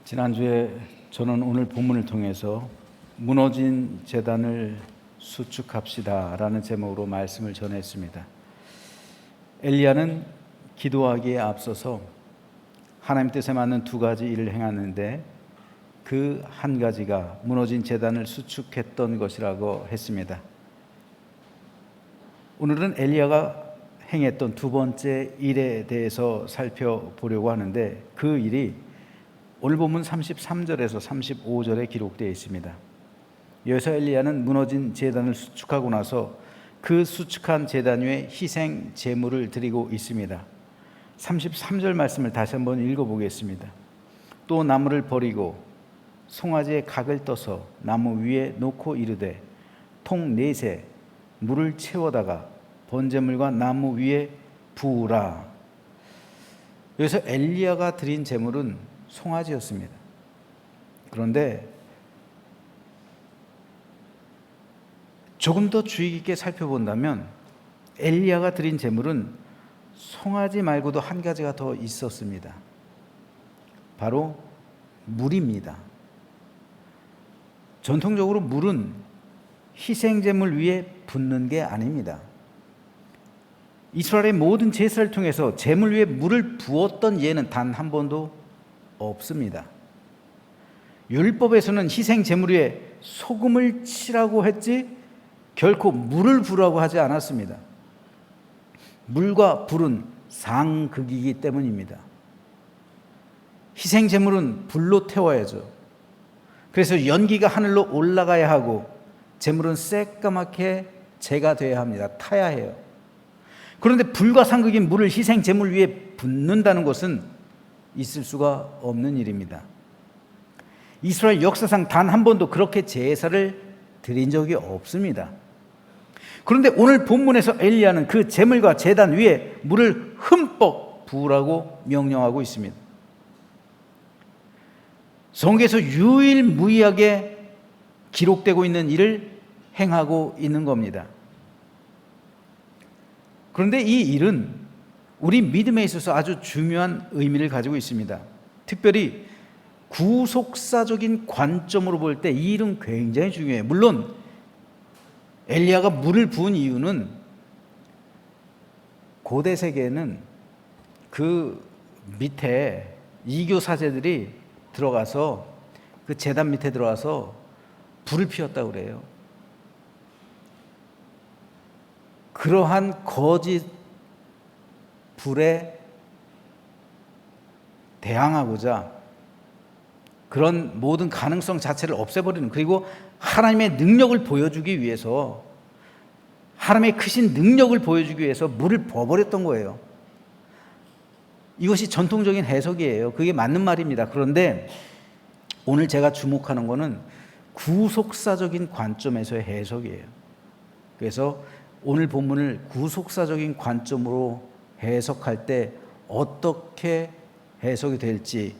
지난주에 저는 오늘 본문을 통해서 무너진 제단을 수축합시다 라는 제목으로 말씀을 전했습니다. 엘리야는 기도하기에 앞서서 하나님 뜻에 맞는 두 가지 일을 행하는데 그 한 가지가 무너진 제단을 수축했던 것이라고 했습니다. 오늘은 엘리야가 행했던 두 번째 일에 대해서 살펴보려고 하는데 그 일이 오늘 본문 33절에서 35절에 기록되어 있습니다. 여기서 엘리야는 무너진 제단을 수축하고 나서 그 수축한 제단 위에 희생 제물을 드리고 있습니다. 33절 말씀을 다시 한번 읽어보겠습니다. 또 나무를 버리고 송아지의 각을 떠서 나무 위에 놓고 이르되 통 넷에 물을 채워다가 번제물과 나무 위에 부으라. 여기서 엘리야가 드린 제물은 송아지였습니다. 그런데 조금 더 주의 깊게 살펴본다면 엘리야가 드린 제물은 송아지 말고도 한 가지가 더 있었습니다. 바로 물입니다. 전통적으로 물은 희생제물 위에 붓는 게 아닙니다. 이스라엘의 모든 제사를 통해서 제물 위에 물을 부었던 예는 단 한 번도 없습니다. 율법에서는 희생제물 위에 소금을 치라고 했지 결코 물을 부으라고 하지 않았습니다. 물과 불은 상극이기 때문입니다. 희생제물은 불로 태워야죠. 그래서 연기가 하늘로 올라가야 하고 제물은 새까맣게 재가 되어야 합니다. 타야 해요. 그런데 불과 상극인 물을 희생제물 위에 붓는다는 것은 있을 수가 없는 일입니다. 이스라엘 역사상 단 한 번도 그렇게 제사를 드린 적이 없습니다. 그런데 오늘 본문에서 엘리야는 그 제물과 제단 위에 물을 흠뻑 부으라고 명령하고 있습니다. 성경에서 유일무이하게 기록되고 있는 일을 행하고 있는 겁니다. 그런데 이 일은 우리 믿음에 있어서 아주 중요한 의미를 가지고 있습니다. 특별히 구속사적인 관점으로 볼 때 이 일은 굉장히 중요해요. 물론 엘리야가 물을 부은 이유는 고대 세계에는 그 밑에 이교 사제들이 들어가서 그 제단 밑에 들어가서 불을 피웠다고 그래요. 그러한 거짓 불에 대항하고자 그런 모든 가능성 자체를 없애버리는, 그리고 하나님의 능력을 보여주기 위해서, 하나님의 크신 능력을 보여주기 위해서 물을 부어버렸던 거예요. 이것이 전통적인 해석이에요. 그게 맞는 말입니다. 그런데 오늘 제가 주목하는 것은 구속사적인 관점에서의 해석이에요. 그래서 오늘 본문을 구속사적인 관점으로 해석할 때 어떻게 해석이 될지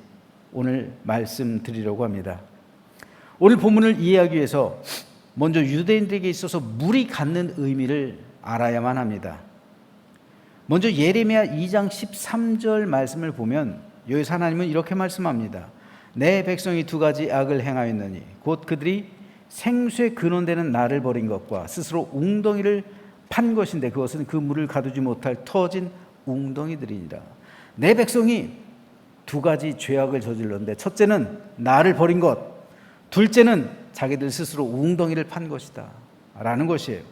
오늘 말씀드리려고 합니다. 오늘 본문을 이해하기 위해서 먼저 유대인들에게 있어서 물이 갖는 의미를 알아야만 합니다. 먼저 예레미야 2장 13절 말씀을 보면 여기서 하나님은 이렇게 말씀합니다. 내 백성이 두 가지 악을 행하였느니 곧 그들이 생수의 근원되는 나를 버린 것과 스스로 웅덩이를 판 것인데 그것은 그 물을 가두지 못할 터진 웅덩이들이니라. 내 백성이 두 가지 죄악을 저질렀는데 첫째는 나를 버린 것, 둘째는 자기들 스스로 웅덩이를 판 것이다 라는 것이에요.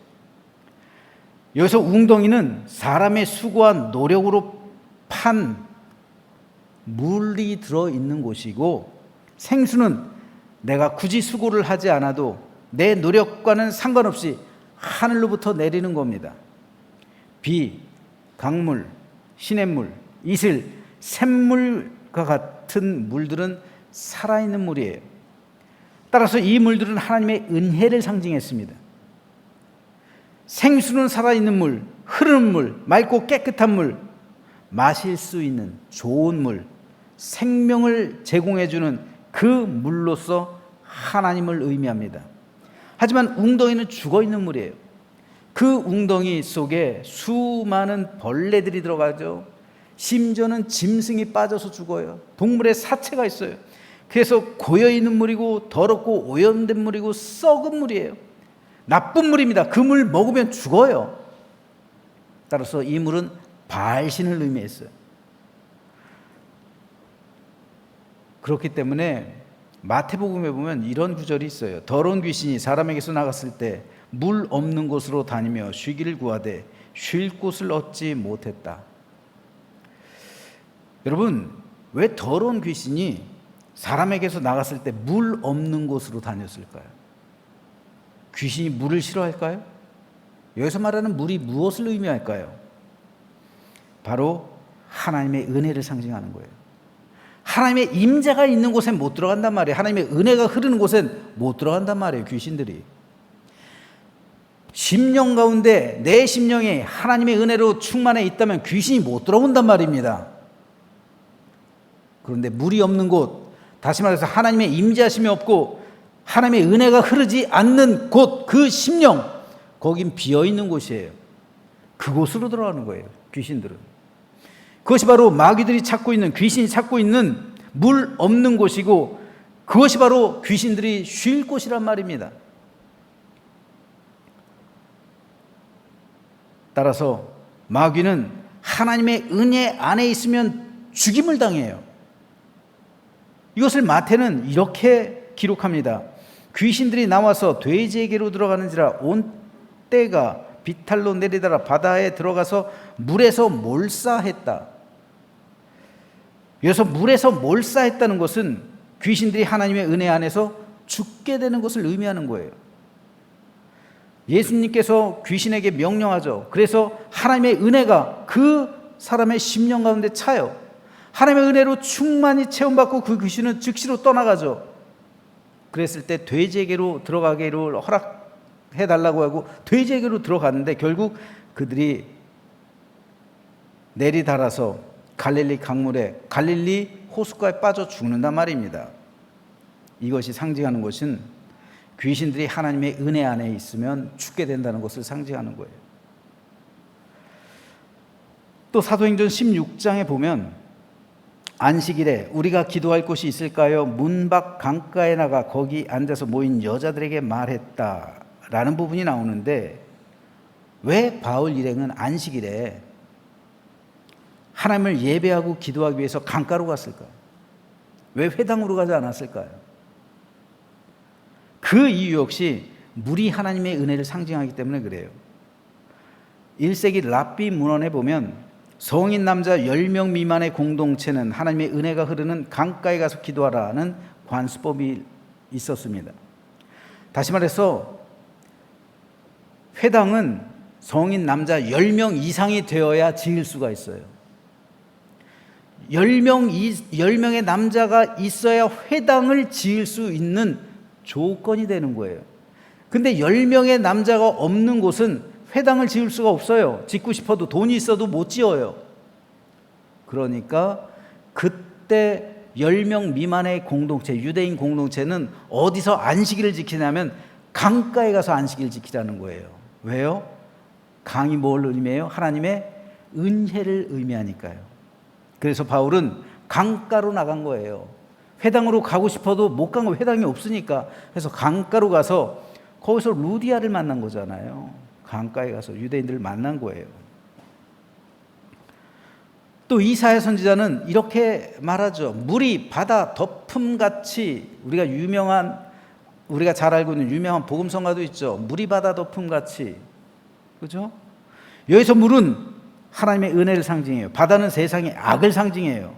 여기서 웅덩이는 사람의 수고와 노력으로 판 물이 들어있는 곳이고, 생수는 내가 굳이 수고를 하지 않아도 내 노력과는 상관없이 하늘로부터 내리는 겁니다. 비, 강물, 시냇물, 이슬, 샘물과 같은 물들은 살아있는 물이에요. 따라서 이 물들은 하나님의 은혜를 상징했습니다. 생수는 살아있는 물, 흐르는 물, 맑고 깨끗한 물, 마실 수 있는 좋은 물, 생명을 제공해주는 그 물로서 하나님을 의미합니다. 하지만 웅덩이는 죽어있는 물이에요. 그 웅덩이 속에 수많은 벌레들이 들어가죠. 심지어는 짐승이 빠져서 죽어요. 동물의 사체가 있어요. 그래서 고여있는 물이고 더럽고 오염된 물이고 썩은 물이에요. 나쁜 물입니다. 그 물 먹으면 죽어요. 따라서 이 물은 바알신을 의미했어요. 그렇기 때문에 마태복음에 보면 이런 구절이 있어요. 더러운 귀신이 사람에게서 나갔을 때 물 없는 곳으로 다니며 쉬기를 구하되 쉴 곳을 얻지 못했다. 여러분, 왜 더러운 귀신이 사람에게서 나갔을 때 물 없는 곳으로 다녔을까요? 귀신이 물을 싫어할까요? 여기서 말하는 물이 무엇을 의미할까요? 바로 하나님의 은혜를 상징하는 거예요. 하나님의 임재가 있는 곳엔 못 들어간단 말이에요. 하나님의 은혜가 흐르는 곳엔 못 들어간단 말이에요. 귀신들이. 심령 가운데 내 심령이 하나님의 은혜로 충만해 있다면 귀신이 못 들어온단 말입니다. 그런데 물이 없는 곳, 다시 말해서 하나님의 임재하심이 없고 하나님의 은혜가 흐르지 않는 곳, 그 심령, 거긴 비어있는 곳이에요. 그곳으로 들어가는 거예요, 귀신들은. 그것이 바로 마귀들이 찾고 있는, 귀신이 찾고 있는 물 없는 곳이고, 그것이 바로 귀신들이 쉴 곳이란 말입니다. 따라서 마귀는 하나님의 은혜 안에 있으면 죽임을 당해요. 이것을 마태는 이렇게 기록합니다. 귀신들이 나와서 돼지에게로 들어가는지라 온 때가 비탈로 내리다가 바다에 들어가서 물에서 몰사했다. 여기서 물에서 몰사했다는 것은 귀신들이 하나님의 은혜 안에서 죽게 되는 것을 의미하는 거예요. 예수님께서 귀신에게 명령하죠. 그래서 하나님의 은혜가 그 사람의 심령 가운데 차요. 하나님의 은혜로 충만히 체험받고 그 귀신은 즉시로 떠나가죠. 그랬을 때 돼지에게로 들어가기를 허락해달라고 하고 돼지에게로 들어갔는데 결국 그들이 내리달아서 갈릴리 강물에, 갈릴리 호숫가에 빠져 죽는단 말입니다. 이것이 상징하는 것은 귀신들이 하나님의 은혜 안에 있으면 죽게 된다는 것을 상징하는 거예요. 또 사도행전 16장에 보면 안식일에 우리가 기도할 곳이 있을까요? 문 밖 강가에 나가 거기 앉아서 모인 여자들에게 말했다라는 부분이 나오는데, 왜 바울 일행은 안식일에 하나님을 예배하고 기도하기 위해서 강가로 갔을까요? 왜 회당으로 가지 않았을까요? 그 이유 역시 물이 하나님의 은혜를 상징하기 때문에 그래요. 1세기 랍비 문헌에 보면 성인 남자 10명 미만의 공동체는 하나님의 은혜가 흐르는 강가에 가서 기도하라는 관습법이 있었습니다. 다시 말해서 회당은 성인 남자 10명 이상이 되어야 지을 수가 있어요. 10명의 남자가 있어야 회당을 지을 수 있는 조건이 되는 거예요. 근데 10명의 남자가 없는 곳은 회당을 지을 수가 없어요. 짓고 싶어도 돈이 있어도 못 지어요. 그러니까 그때 10명 미만의 공동체, 유대인 공동체는 어디서 안식일을 지키냐면 강가에 가서 안식일을 지키라는 거예요. 왜요? 강이 뭘 의미해요? 하나님의 은혜를 의미하니까요. 그래서 바울은 강가로 나간 거예요. 회당으로 가고 싶어도 못 간 거, 회당이 없으니까. 그래서 강가로 가서 거기서 루디아를 만난 거잖아요. 강가에 가서 유대인들을 만난 거예요. 또 이사야 선지자는 이렇게 말하죠. 물이 바다 덮음같이, 우리가 잘 알고 있는 유명한 복음성가도 있죠. 물이 바다 덮음같이. 그죠? 여기서 물은 하나님의 은혜를 상징해요. 바다는 세상의 악을 상징해요.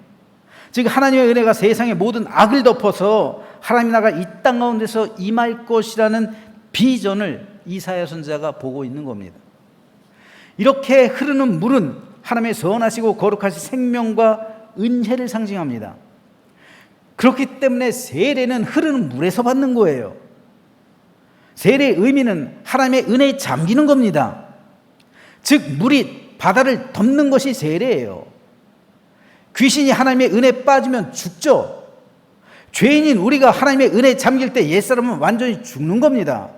즉 하나님의 은혜가 세상의 모든 악을 덮어서 하나님 나라가 이 땅 가운데서 임할 것이라는 비전을 이사야 선지자가 보고 있는 겁니다. 이렇게 흐르는 물은 하나님의 선하시고 거룩하신 생명과 은혜를 상징합니다. 그렇기 때문에 세례는 흐르는 물에서 받는 거예요. 세례의 의미는 하나님의 은혜에 잠기는 겁니다. 즉 물이 바다를 덮는 것이 세례예요. 귀신이 하나님의 은혜에 빠지면 죽죠. 죄인인 우리가 하나님의 은혜에 잠길 때 옛사람은 완전히 죽는 겁니다.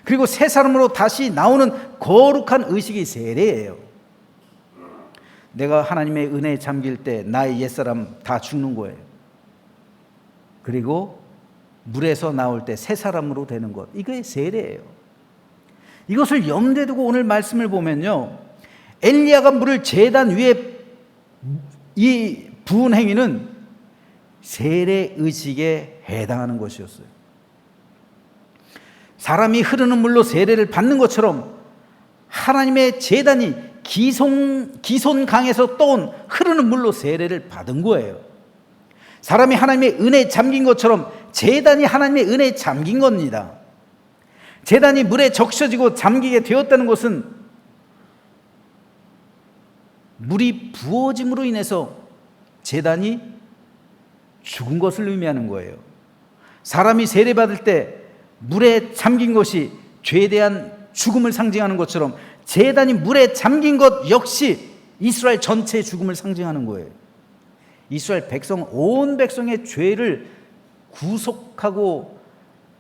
그리고 새 사람으로 다시 나오는 거룩한 의식이 세례예요. 내가 하나님의 은혜에 잠길 때 나의 옛사람 다 죽는 거예요. 그리고 물에서 나올 때 새 사람으로 되는 것, 이게 세례예요. 이것을 염두에 두고 오늘 말씀을 보면요, 엘리야가 물을 제단 위에 이 부은 행위는 세례 의식에 해당하는 것이었어요. 사람이 흐르는 물로 세례를 받는 것처럼 하나님의 제단이 기손강에서 떠온 흐르는 물로 세례를 받은 거예요. 사람이 하나님의 은혜에 잠긴 것처럼 제단이 하나님의 은혜에 잠긴 겁니다. 제단이 물에 적셔지고 잠기게 되었다는 것은 물이 부어짐으로 인해서 제단이 죽은 것을 의미하는 거예요. 사람이 세례받을 때 물에 잠긴 것이 죄에 대한 죽음을 상징하는 것처럼 제단이 물에 잠긴 것 역시 이스라엘 전체의 죽음을 상징하는 거예요. 이스라엘 백성, 온 백성의 죄를 구속하고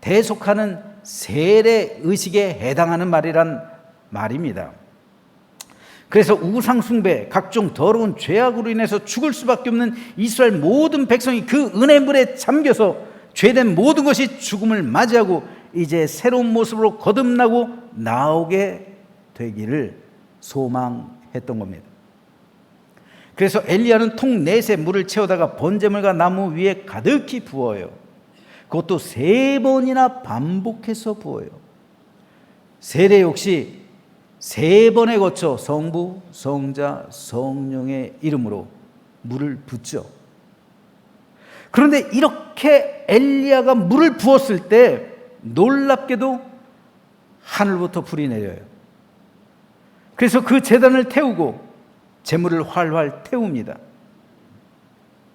대속하는 세례 의식에 해당하는 말이란 말입니다. 그래서 우상 숭배, 각종 더러운 죄악으로 인해서 죽을 수밖에 없는 이스라엘 모든 백성이 그 은혜물에 잠겨서 죄된 모든 것이 죽음을 맞이하고 이제 새로운 모습으로 거듭나고 나오게 되기를 소망했던 겁니다. 그래서 엘리야는 통 넷에 물을 채우다가 번제물과 나무 위에 가득히 부어요. 그것도 3번이나 반복해서 부어요. 세례 역시 3번에 거쳐 성부, 성자, 성령의 이름으로 물을 붓죠. 그런데 이렇게 엘리야가 물을 부었을 때 놀랍게도 하늘부터 불이 내려요. 그래서 그 제단을 태우고 재물을 활활 태웁니다.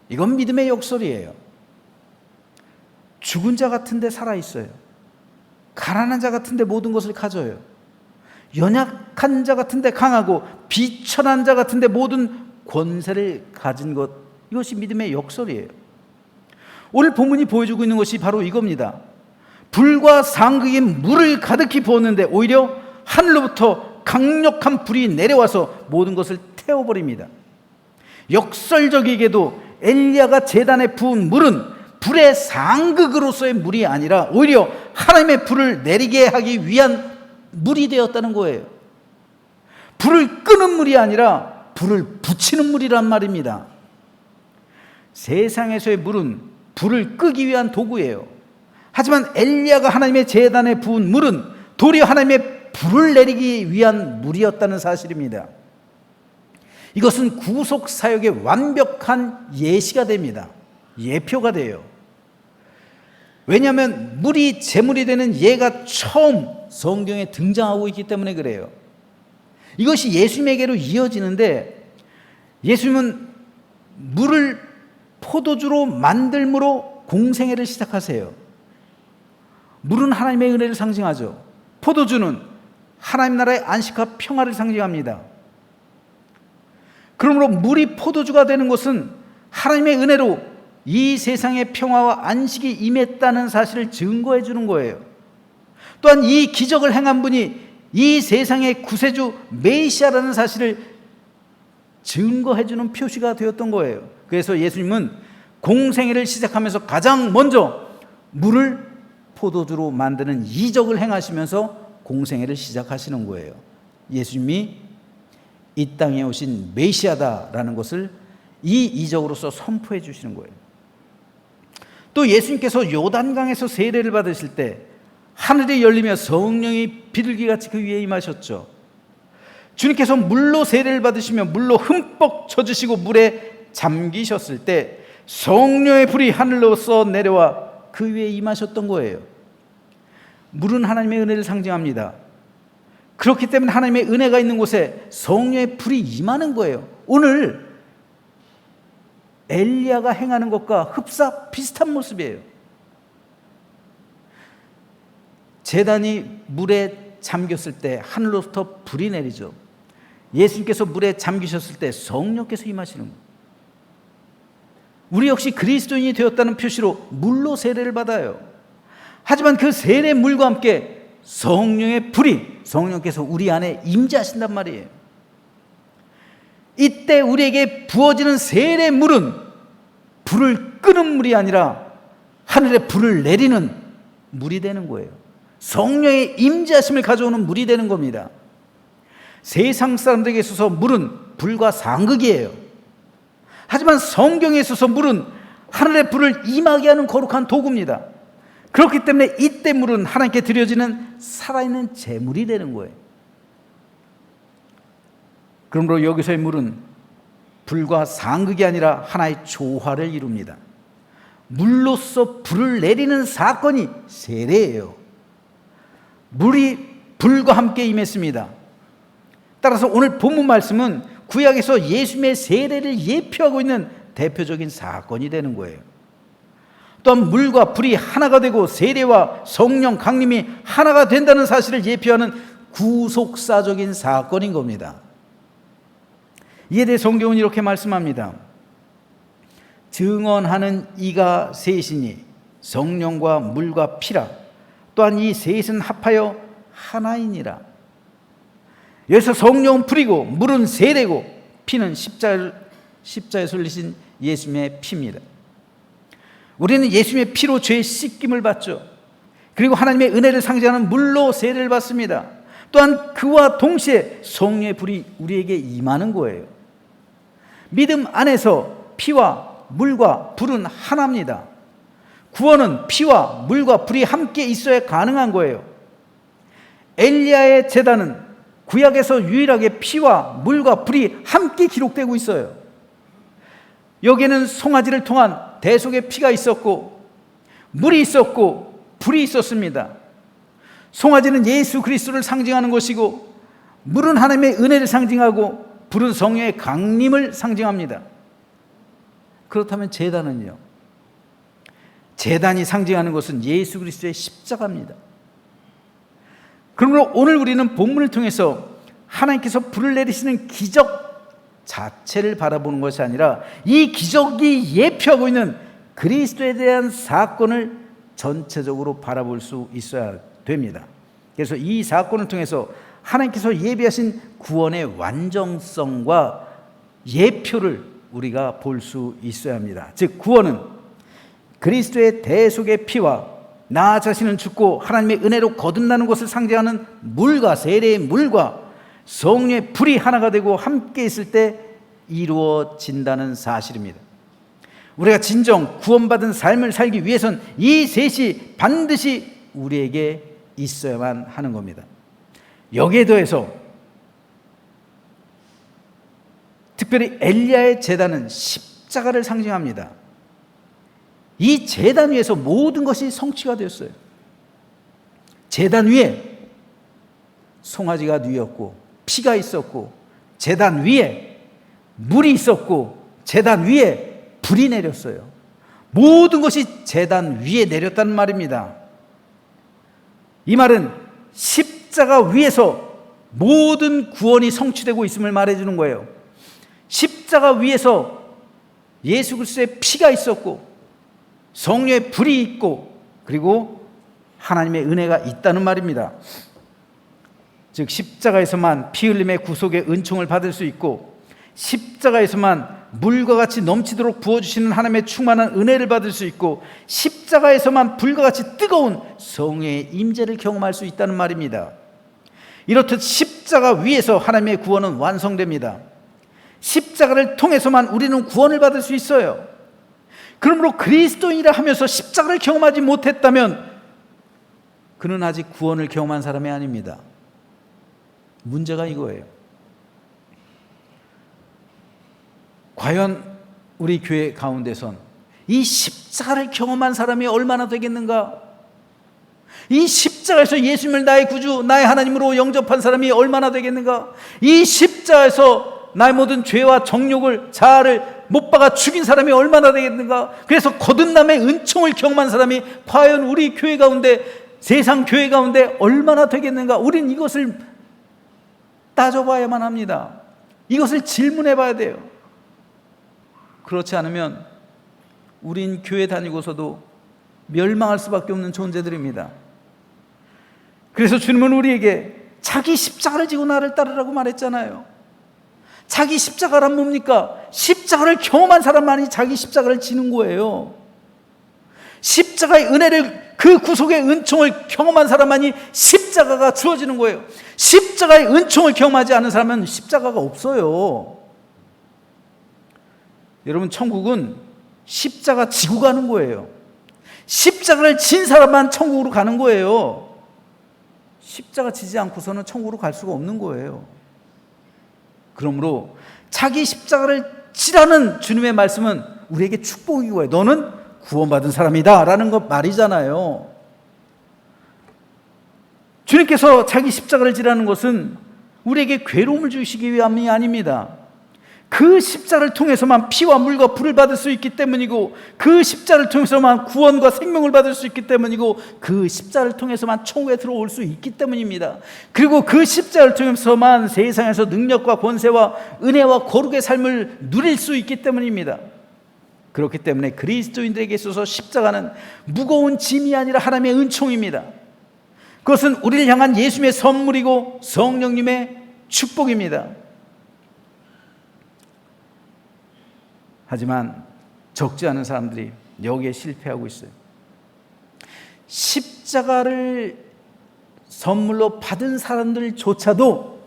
이건 믿음의 역설이에요. 죽은 자 같은데 살아있어요. 가난한 자 같은데 모든 것을 가져요. 연약한 자 같은데 강하고 비천한 자 같은데 모든 권세를 가진 것, 이것이 믿음의 역설이에요. 오늘 본문이 보여주고 있는 것이 바로 이겁니다. 불과 상극이 물을 가득히 부었는데 오히려 하늘로부터 강력한 불이 내려와서 모든 것을 태워버립니다. 역설적이게도 엘리야가 제단에 부은 물은 불의 상극으로서의 물이 아니라 오히려 하나님의 불을 내리게 하기 위한 물이 되었다는 거예요. 불을 끄는 물이 아니라 불을 붙이는 물이란 말입니다. 세상에서의 물은 불을 끄기 위한 도구예요. 하지만 엘리야가 하나님의 제단에 부은 물은 도리어 하나님의 불을 내리기 위한 물이었다는 사실입니다. 이것은 구속 사역의 완벽한 예시가 됩니다. 예표가 돼요. 왜냐하면 물이 제물이 되는 예가 처음 성경에 등장하고 있기 때문에 그래요. 이것이 예수님에게로 이어지는데, 예수님은 물을 포도주로 만들므로 공생애를 시작하세요. 물은 하나님의 은혜를 상징하죠. 포도주는 하나님 나라의 안식과 평화를 상징합니다. 그러므로 물이 포도주가 되는 것은 하나님의 은혜로 이 세상의 평화와 안식이 임했다는 사실을 증거해 주는 거예요. 또한 이 기적을 행한 분이 이 세상의 구세주 메시아라는 사실을 증거해 주는 표시가 되었던 거예요. 그래서 예수님은 공생애를 시작하면서 가장 먼저 물을 포도주로 만드는 이적을 행하시면서 공생애를 시작하시는 거예요. 예수님이 이 땅에 오신 메시아다라는 것을 이 이적으로서 선포해 주시는 거예요. 또 예수님께서 요단강에서 세례를 받으실 때 하늘이 열리며 성령이 비둘기같이 그 위에 임하셨죠. 주님께서 물로 세례를 받으시며 물로 흠뻑 젖으시고 물에 잠기셨을 때 성령의 불이 하늘로서 내려와 그 위에 임하셨던 거예요. 물은 하나님의 은혜를 상징합니다. 그렇기 때문에 하나님의 은혜가 있는 곳에 성령의 불이 임하는 거예요. 오늘 엘리야가 행하는 것과 흡사 비슷한 모습이에요. 제단이 물에 잠겼을 때 하늘로부터 불이 내리죠. 예수님께서 물에 잠기셨을 때 성령께서 임하시는 거예요. 우리 역시 그리스도인이 되었다는 표시로 물로 세례를 받아요. 하지만 그 세례 물과 함께 성령의 불이, 성령께서 우리 안에 임재하신단 말이에요. 이때 우리에게 부어지는 세례 물은 불을 끄는 물이 아니라 하늘에 불을 내리는 물이 되는 거예요. 성령의 임재하심을 가져오는 물이 되는 겁니다. 세상 사람들에게 있어서 물은 불과 상극이에요. 하지만 성경에 있어서 물은 하늘의 불을 임하게 하는 거룩한 도구입니다. 그렇기 때문에 이때 물은 하나님께 드려지는 살아있는 제물이 되는 거예요. 그러므로 여기서의 물은 불과 상극이 아니라 하나의 조화를 이룹니다. 물로서 불을 내리는 사건이 세례예요. 물이 불과 함께 임했습니다. 따라서 오늘 본문 말씀은 구약에서 예수님의 세례를 예표하고 있는 대표적인 사건이 되는 거예요. 또한 물과 불이 하나가 되고 세례와 성령 강림이 하나가 된다는 사실을 예표하는 구속사적인 사건인 겁니다. 이에 대해 성경은 이렇게 말씀합니다. 증언하는 이가 셋이니 성령과 물과 피라. 또한 이 셋은 합하여 하나이니라. 여기서 성령은 불이고 물은 세례고 피는 십자에 설리신 예수님의 피입니다. 우리는 예수님의 피로 죄의 씻김을 받죠. 그리고 하나님의 은혜를 상징하는 물로 세례를 받습니다. 또한 그와 동시에 성령의 불이 우리에게 임하는 거예요. 믿음 안에서 피와 물과 불은 하나입니다. 구원은 피와 물과 불이 함께 있어야 가능한 거예요. 엘리야의 제단은 구약에서 유일하게 피와 물과 불이 함께 기록되고 있어요. 여기에는 송아지를 통한 대속의 피가 있었고 물이 있었고 불이 있었습니다. 송아지는 예수 그리스도를 상징하는 것이고 물은 하나님의 은혜를 상징하고 불은 성령의 강림을 상징합니다. 그렇다면 제단은요? 제단이 상징하는 것은 예수 그리스도의 십자가입니다. 그러므로 오늘 우리는 본문을 통해서 하나님께서 불을 내리시는 기적 자체를 바라보는 것이 아니라 이 기적이 예표하고 있는 그리스도에 대한 사건을 전체적으로 바라볼 수 있어야 됩니다. 그래서 이 사건을 통해서 하나님께서 예비하신 구원의 완전성과 예표를 우리가 볼 수 있어야 합니다. 즉 구원은 그리스도의 대속의 피와 나 자신은 죽고 하나님의 은혜로 거듭나는 것을 상징하는 물과 세례의 물과 성령의 불이 하나가 되고 함께 있을 때 이루어진다는 사실입니다. 우리가 진정 구원받은 삶을 살기 위해선 이 셋이 반드시 우리에게 있어야만 하는 겁니다. 여기에 더해서 특별히 엘리야의 제단은 십자가를 상징합니다. 이 제단 위에서 모든 것이 성취가 되었어요. 제단 위에 송아지가 누였고 피가 있었고 제단 위에 물이 있었고 제단 위에 불이 내렸어요. 모든 것이 제단 위에 내렸다는 말입니다. 이 말은 십자가 위에서 모든 구원이 성취되고 있음을 말해주는 거예요. 십자가 위에서 예수 그리스도의 피가 있었고 성령의 불이 있고 그리고 하나님의 은혜가 있다는 말입니다. 즉 십자가에서만 피 흘림의 구속의 은총을 받을 수 있고 십자가에서만 물과 같이 넘치도록 부어주시는 하나님의 충만한 은혜를 받을 수 있고 십자가에서만 불과 같이 뜨거운 성령의 임재를 경험할 수 있다는 말입니다. 이렇듯 십자가 위에서 하나님의 구원은 완성됩니다. 십자가를 통해서만 우리는 구원을 받을 수 있어요. 그러므로 그리스도인이라 하면서 십자가를 경험하지 못했다면 그는 아직 구원을 경험한 사람이 아닙니다. 문제가 이거예요. 과연 우리 교회 가운데선 이 십자가를 경험한 사람이 얼마나 되겠는가? 이 십자가에서 예수님을 나의 구주, 나의 하나님으로 영접한 사람이 얼마나 되겠는가? 이 십자가에서 나의 모든 죄와 정욕을, 자아를 못 박아 죽인 사람이 얼마나 되겠는가? 그래서 거듭남의 은총을 경험한 사람이 과연 우리 교회 가운데, 세상 교회 가운데 얼마나 되겠는가? 우린 이것을 따져봐야만 합니다. 이것을 질문해 봐야 돼요. 그렇지 않으면 우린 교회 다니고서도 멸망할 수밖에 없는 존재들입니다. 그래서 주님은 우리에게 자기 십자가를 지고 나를 따르라고 말했잖아요. 자기 십자가란 뭡니까? 십자가를 경험한 사람만이 자기 십자가를 지는 거예요. 십자가의 은혜를, 그 구속의 은총을 경험한 사람만이 십자가가 주어지는 거예요. 십자가의 은총을 경험하지 않은 사람은 십자가가 없어요. 여러분, 천국은 십자가 지고 가는 거예요. 십자가를 진 사람만 천국으로 가는 거예요. 십자가 지지 않고서는 천국으로 갈 수가 없는 거예요. 그러므로 자기 십자가를 지라는 주님의 말씀은 우리에게 축복이고요. 너는 구원받은 사람이다 라는 것 말이잖아요. 주님께서 자기 십자가를 지라는 것은 우리에게 괴로움을 주시기 위함이 아닙니다. 그 십자가를 통해서만 피와 물과 불을 받을 수 있기 때문이고, 그 십자가를 통해서만 구원과 생명을 받을 수 있기 때문이고, 그 십자가를 통해서만 천국에 들어올 수 있기 때문입니다. 그리고 그 십자가를 통해서만 세상에서 능력과 권세와 은혜와 거룩의 삶을 누릴 수 있기 때문입니다. 그렇기 때문에 그리스도인들에게 있어서 십자가는 무거운 짐이 아니라 하나님의 은총입니다. 그것은 우리를 향한 예수님의 선물이고 성령님의 축복입니다. 하지만 적지 않은 사람들이 여기에 실패하고 있어요. 십자가를 선물로 받은 사람들조차도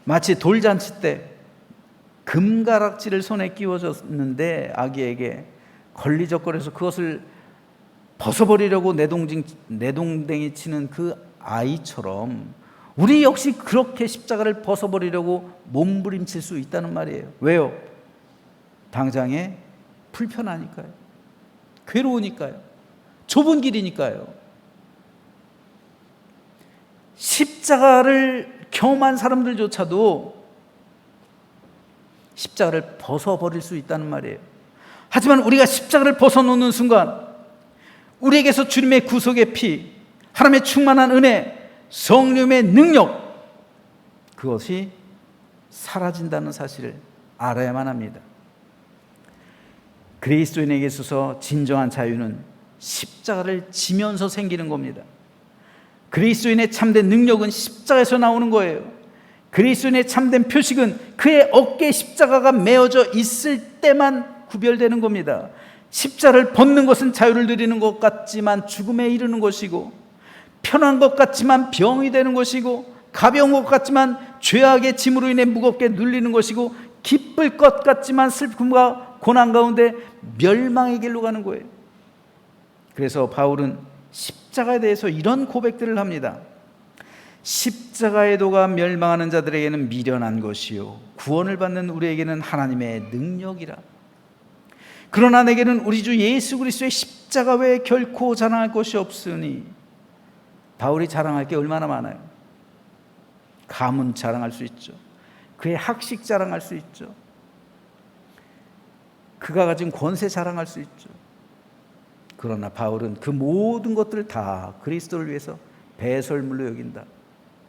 마치 돌잔치 때 금가락지를 손에 끼워줬는데 아기에게 걸리적거려서 그것을 벗어버리려고 내동댕이 치는 그 아이처럼 우리 역시 그렇게 십자가를 벗어버리려고 몸부림칠 수 있다는 말이에요. 왜요? 당장에 불편하니까요. 괴로우니까요. 좁은 길이니까요. 십자가를 경험한 사람들조차도 십자가를 벗어버릴 수 있다는 말이에요. 하지만 우리가 십자가를 벗어놓는 순간 우리에게서 주님의 구속의 피, 하나님의 충만한 은혜, 성령의 능력, 그것이 사라진다는 사실을 알아야만 합니다. 그리스도인에게 있어서 진정한 자유는 십자가를 지면서 생기는 겁니다. 그리스도인의 참된 능력은 십자가에서 나오는 거예요. 그리스도인의 참된 표식은 그의 어깨에 십자가가 메어져 있을 때만 구별되는 겁니다. 십자가를 벗는 것은 자유를 누리는 것 같지만 죽음에 이르는 것이고, 편한 것 같지만 병이 되는 것이고, 가벼운 것 같지만 죄악의 짐으로 인해 무겁게 눌리는 것이고, 기쁠 것 같지만 슬픔과 고난 가운데 멸망의 길로 가는 거예요. 그래서 바울은 십자가에 대해서 이런 고백들을 합니다. 십자가의 도가 멸망하는 자들에게는 미련한 것이요 구원을 받는 우리에게는 하나님의 능력이라. 그러나 내게는 우리 주 예수 그리스도의 십자가 외에 결코 자랑할 것이 없으니. 바울이 자랑할 게 얼마나 많아요. 가문 자랑할 수 있죠. 그의 학식 자랑할 수 있죠. 그가 가진 권세 자랑할 수 있죠. 그러나 바울은 그 모든 것들을 다 그리스도를 위해서 배설물로 여긴다.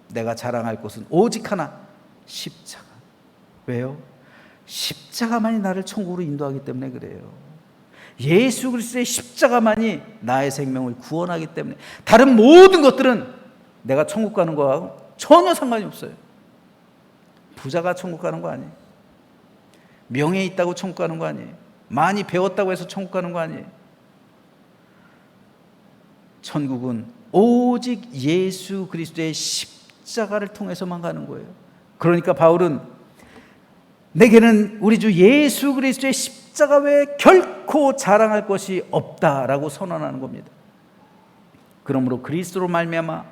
내가 자랑할 것은 오직 하나, 십자가. 왜요? 십자가만이 나를 천국으로 인도하기 때문에 그래요. 예수 그리스도의 십자가만이 나의 생명을 구원하기 때문에. 다른 모든 것들은 내가 천국 가는 거하고 전혀 상관이 없어요. 부자가 천국 가는 거 아니에요. 명예 있다고 천국 가는 거 아니에요. 많이 배웠다고 해서 천국 가는 거 아니에요. 천국은 오직 예수 그리스도의 십자가를 통해서만 가는 거예요. 그러니까 바울은 내게는 우리 주 예수 그리스도의 십자가 외에 결코 자랑할 것이 없다라고 선언하는 겁니다. 그러므로 그리스도로 말미암아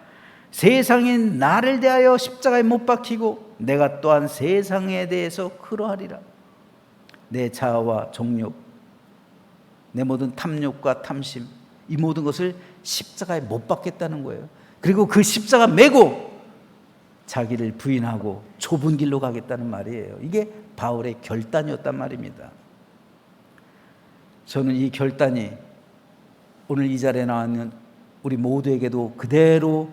세상이 나를 대하여 십자가에 못 박히고 내가 또한 세상에 대해서 그러하리라. 내 자아와 정욕, 내 모든 탐욕과 탐심, 이 모든 것을 십자가에 못 박겠다는 거예요. 그리고 그 십자가 메고 자기를 부인하고 좁은 길로 가겠다는 말이에요. 이게 바울의 결단이었단 말입니다. 저는 이 결단이 오늘 이 자리에 나와 있는 우리 모두에게도 그대로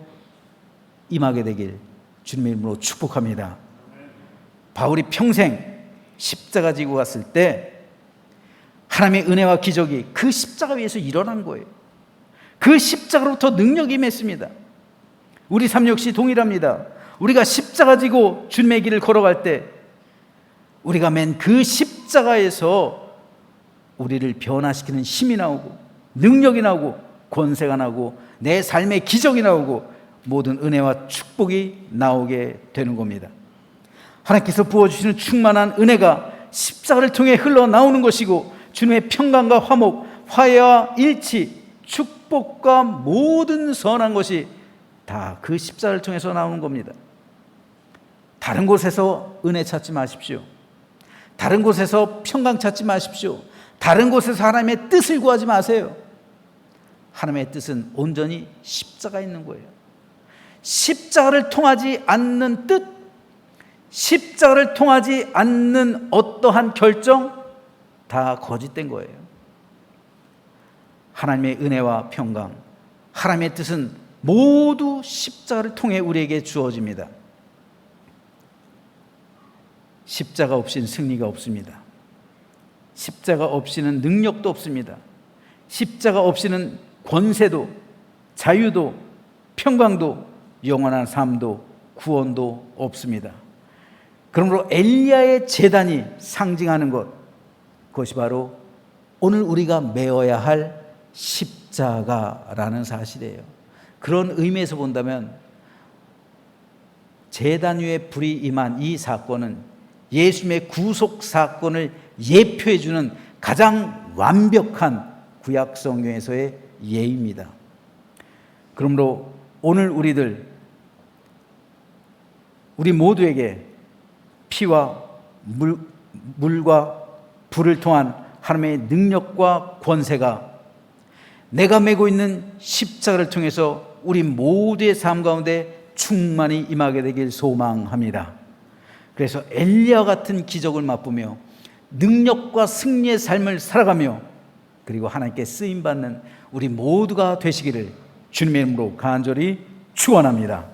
임하게 되길 주님의 이름으로 축복합니다. 바울이 평생 십자가 지고 갔을 때 하나님의 은혜와 기적이 그 십자가 위에서 일어난 거예요. 그 십자가로부터 능력이 임했습니다. 우리 삶 역시 동일합니다. 우리가 십자가 지고 주님의 길을 걸어갈 때 우리가 맨 그 십자가에서 우리를 변화시키는 힘이 나오고 능력이 나오고 권세가 나오고 내 삶의 기적이 나오고 모든 은혜와 축복이 나오게 되는 겁니다. 하나님께서 부어주시는 충만한 은혜가 십자가를 통해 흘러나오는 것이고 주님의 평강과 화목, 화해와 일치, 축복과 모든 선한 것이 다 그 십자가를 통해서 나오는 겁니다. 다른 곳에서 은혜 찾지 마십시오. 다른 곳에서 평강 찾지 마십시오. 다른 곳에서 하나님의 뜻을 구하지 마세요. 하나님의 뜻은 온전히 십자가에 있는 거예요. 십자가를 통하지 않는 뜻, 십자가를 통하지 않는 어떠한 결정 다 거짓된 거예요. 하나님의 은혜와 평강, 하나님의 뜻은 모두 십자가를 통해 우리에게 주어집니다. 십자가 없이는 승리가 없습니다. 십자가 없이는 능력도 없습니다. 십자가 없이는 권세도, 자유도, 평강도, 영원한 삶도, 구원도 없습니다. 그러므로 엘리야의 제단이 상징하는 것, 그것이 바로 오늘 우리가 메어야 할 십자가라는 사실이에요. 그런 의미에서 본다면 제단 위에 불이 임한 이 사건은 예수님의 구속 사건을 예표해 주는 가장 완벽한 구약 성경에서의 예입니다. 그러므로 오늘 우리 모두에게 피와 물과 불을 통한 하나님의 능력과 권세가 내가 메고 있는 십자가를 통해서 우리 모두의 삶 가운데 충만히 임하게 되길 소망합니다. 그래서 엘리야 같은 기적을 맛보며 능력과 승리의 삶을 살아가며 그리고 하나님께 쓰임받는 우리 모두가 되시기를 주님의 이름으로 간절히 축원합니다.